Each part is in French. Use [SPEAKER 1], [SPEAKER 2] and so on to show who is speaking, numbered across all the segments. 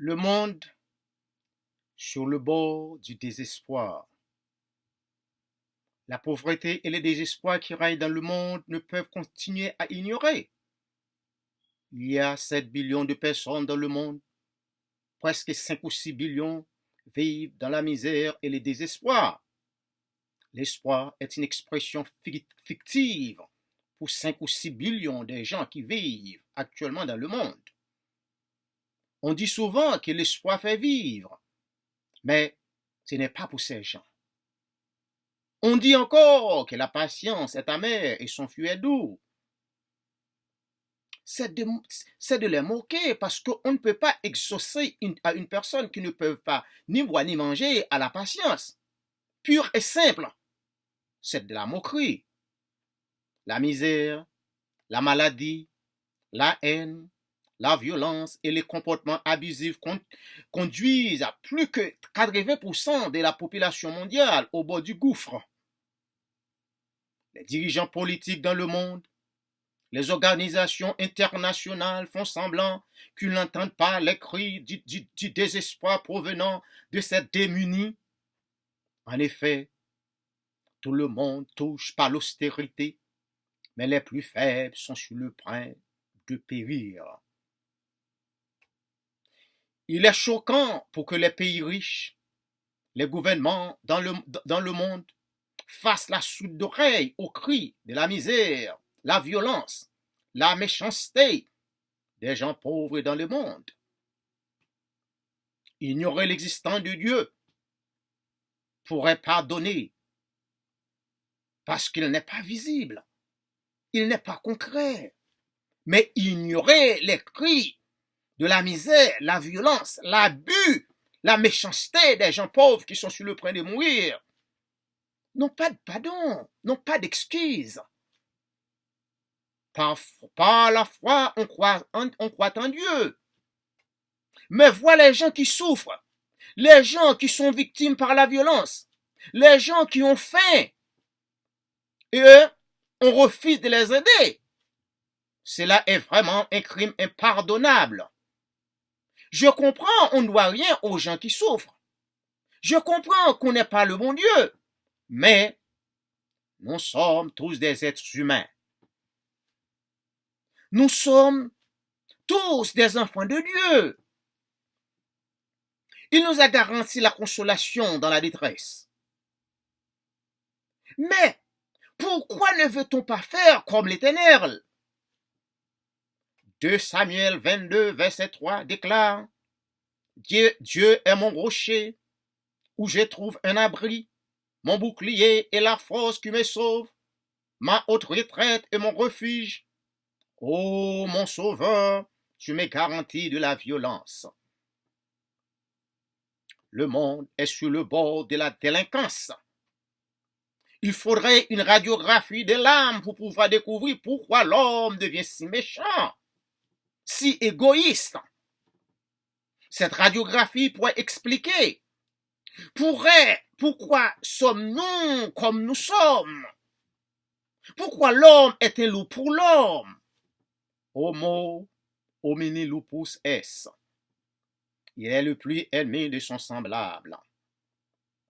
[SPEAKER 1] Le monde sur le bord du désespoir. La pauvreté et le désespoir qui règnent dans le monde ne peuvent continuer à ignorer. Il y a 7 billions de personnes dans le monde. Presque 5 ou 6 billions vivent dans la misère et le désespoir. L'espoir est une expression fictive pour 5 ou 6 billions de gens qui vivent actuellement dans le monde. On dit souvent que l'espoir fait vivre, mais ce n'est pas pour ces gens. On dit encore que la patience est amère et son fruit est doux. C'est de les moquer parce qu'on ne peut pas exaucer à une personne qui ne peut pas ni boire ni manger à la patience. Pure et simple. C'est de la moquerie. La misère, la maladie, la haine, la violence et les comportements abusifs conduisent à plus que 80% de la population mondiale au bord du gouffre. Les dirigeants politiques dans le monde, les organisations internationales font semblant qu'ils n'entendent pas les cris du désespoir provenant de ces démunis. En effet, tout le monde touche par l'austérité, mais les plus faibles sont sur le point de périr. Il est choquant pour que les pays riches, les gouvernements dans le monde fassent la sourde d'oreille aux cris de la misère, la violence, la méchanceté des gens pauvres dans le monde. Ignorer l'existence de Dieu pourrait pardonner parce qu'il n'est pas visible, il n'est pas concret. Mais ignorer les cris de la misère, la violence, l'abus, la méchanceté des gens pauvres qui sont sur le point de mourir n'ont pas de pardon, n'ont pas d'excuse. Par la foi, on croit en Dieu. Mais voilà les gens qui souffrent, les gens qui sont victimes par la violence, les gens qui ont faim. Et eux, on refuse de les aider. Cela est vraiment un crime impardonnable. Je comprends, on ne doit rien aux gens qui souffrent. Je comprends qu'on n'est pas le bon Dieu. Mais nous sommes tous des êtres humains. Nous sommes tous des enfants de Dieu. Il nous a garanti la consolation dans la détresse. Mais pourquoi ne veut-on pas faire comme l'Éternel? 2 Samuel 22, verset 3 déclare: Dieu est mon rocher, où je trouve un abri, mon bouclier et la force qui me sauve, ma haute retraite et mon refuge. Ô mon sauveur, tu me garantis de la violence. Le monde est sur le bord de la délinquance. Il faudrait une radiographie de l'âme pour pouvoir découvrir pourquoi l'homme devient si méchant, si égoïste. Cette radiographie pourrait expliquer pourquoi sommes-nous comme nous sommes. Pourquoi l'homme est un loup pour l'homme. Homo homini lupus est. Il est le plus ennemi de son semblable.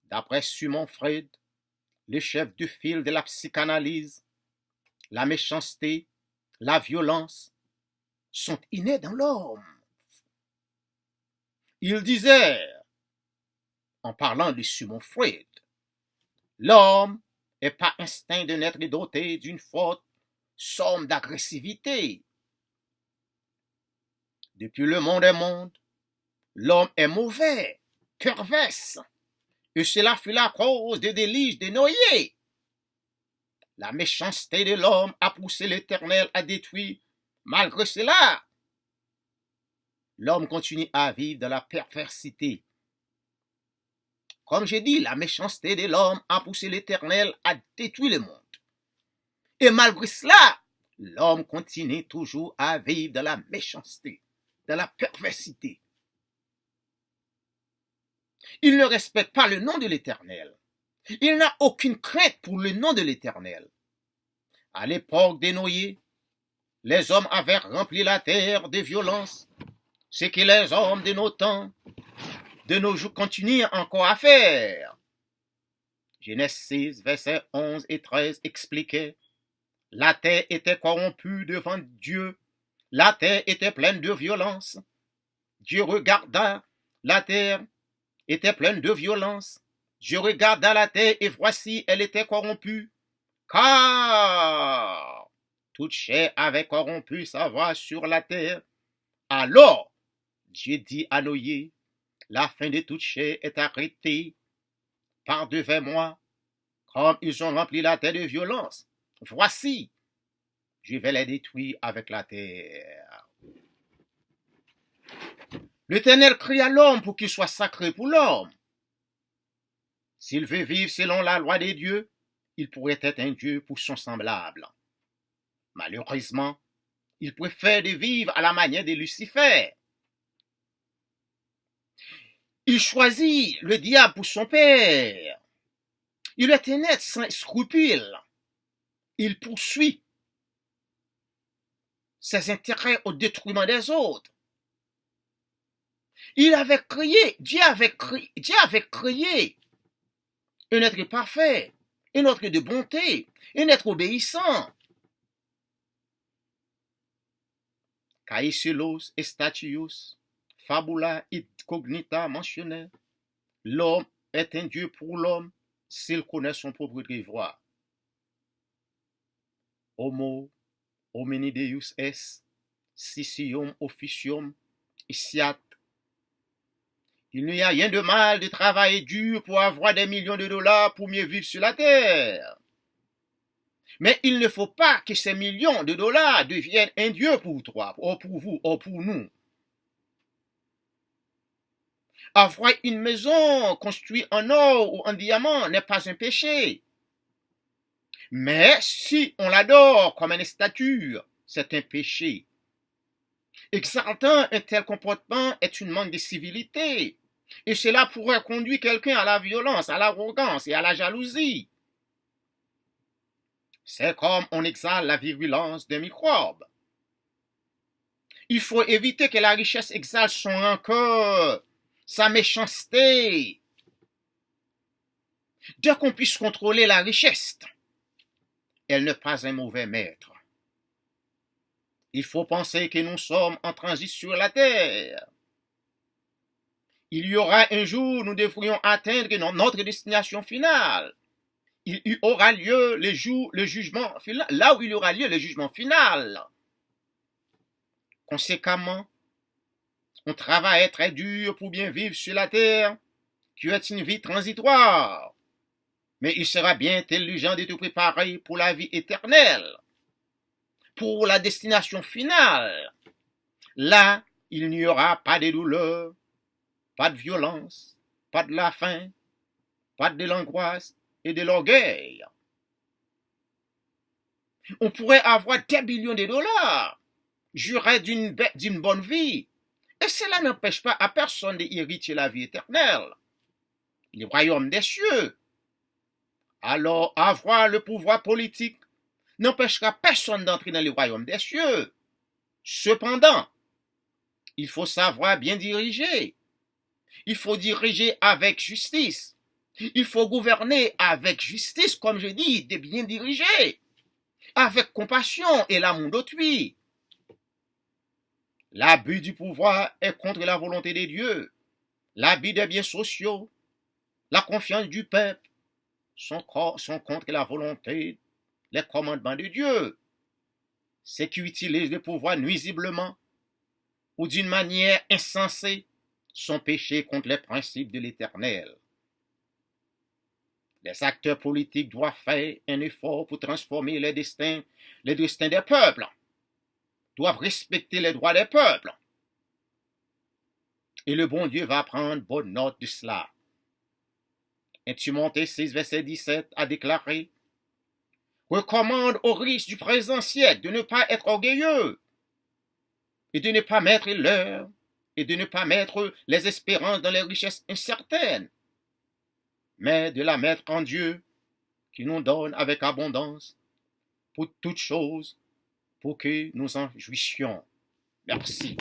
[SPEAKER 1] D'après Sigmund Freud, le chef de file de la psychanalyse, la méchanceté, la violence sont innés dans l'homme. Il disait, en parlant de Sigmund Freud, l'homme est par instinct de naître doté d'une forte somme d'agressivité. Depuis le monde est monde, l'homme est mauvais, pervers, et cela fut la cause des délices de Noé. La méchanceté de l'homme a poussé l'Éternel à détruire. Malgré cela, l'homme continue à vivre dans la perversité. Comme j'ai dit, la méchanceté de l'homme a poussé l'Éternel à détruire le monde. Et malgré cela, l'homme continue toujours à vivre dans la méchanceté, dans la perversité. Il ne respecte pas le nom de l'Éternel. Il n'a aucune crainte pour le nom de l'Éternel. À l'époque de Noé, les hommes avaient rempli la terre de violence, ce que les hommes de nos temps, de nos jours, continuent encore à faire. Genèse 6, versets 11 et 13 expliquait: la terre était corrompue devant Dieu, la terre était pleine de violence. Dieu regarda, la terre était pleine de violence. Dieu regarda la terre et voici, elle était corrompue, car toute chair avait corrompu sa voie sur la terre. Alors, Dieu dit à Noé: la fin de toute chair est arrêtée par devant moi, comme ils ont rempli la terre de violence. Voici, je vais les détruire avec la terre. L'Éternel crie à l'homme pour qu'il soit sacré pour l'homme. S'il veut vivre selon la loi des dieux, il pourrait être un Dieu pour son semblable. Malheureusement, il préfère de vivre à la manière de Lucifer. Il choisit le diable pour son père. Il est honnête sans scrupule. Il poursuit ses intérêts au détriment des autres. Dieu avait créé un être parfait, un être de bonté, un être obéissant. Caecilius et Statius, Fabula et Cognita mentionnait: l'homme est un Dieu pour l'homme s'il connaît son propre devoir. Homo homini Deus est, scissium officium siat. Il n'y a rien de mal de travailler dur pour avoir des millions de dollars pour mieux vivre sur la terre. Mais il ne faut pas que ces millions de dollars deviennent un Dieu pour toi, ou pour vous, ou pour nous. Avoir une maison construite en or ou en diamant n'est pas un péché. Mais si on l'adore comme une statue, c'est un péché. Exaltant un tel comportement est une manque de civilité. Et cela pourrait conduire quelqu'un à la violence, à l'arrogance et à la jalousie. C'est comme on exale la virulence d'un microbe. Il faut éviter que la richesse exale son rancœur, sa méchanceté. Dès qu'on puisse contrôler la richesse, elle n'est pas un mauvais maître. Il faut penser que nous sommes en transit sur la terre. Il y aura un jour où nous devrions atteindre notre destination finale. Il y aura lieu le jugement final, là où il y aura lieu le jugement final. Conséquemment, on travaille très dur pour bien vivre sur la terre, qui est une vie transitoire. Mais il sera bien intelligent de te préparer pour la vie éternelle, pour la destination finale. Là, il n'y aura pas de douleur, pas de violence, pas de la faim, pas de l'angoisse et de l'orgueil. On pourrait avoir des millions de dollars, jurer d'une bonne vie, et cela n'empêche pas à personne d'hériter la vie éternelle, le royaume des cieux. Alors, avoir le pouvoir politique n'empêchera personne d'entrer dans le royaume des cieux. Cependant, il faut savoir bien diriger. Il faut diriger avec justice. Il faut gouverner avec justice, comme je dis, de bien diriger, avec compassion et l'amour d'autrui. L'abus du pouvoir est contre la volonté de Dieu. L'abus des biens sociaux, la confiance du peuple sont contre la volonté, les commandements de Dieu. Ceux qui utilisent le pouvoir nuisiblement ou d'une manière insensée sont péchés contre les principes de l'Éternel. Les acteurs politiques doivent faire un effort pour transformer les destins des peuples, doivent respecter les droits des peuples. Et le bon Dieu va prendre bonne note de cela. 1 Timothée 6, verset 17 a déclaré: recommande aux riches du présent siècle de ne pas être orgueilleux et de ne pas mettre l'heure et de ne pas mettre les espérances dans les richesses incertaines, mais de la mettre en Dieu qui nous donne avec abondance pour toutes choses, pour que nous en jouissions. Merci.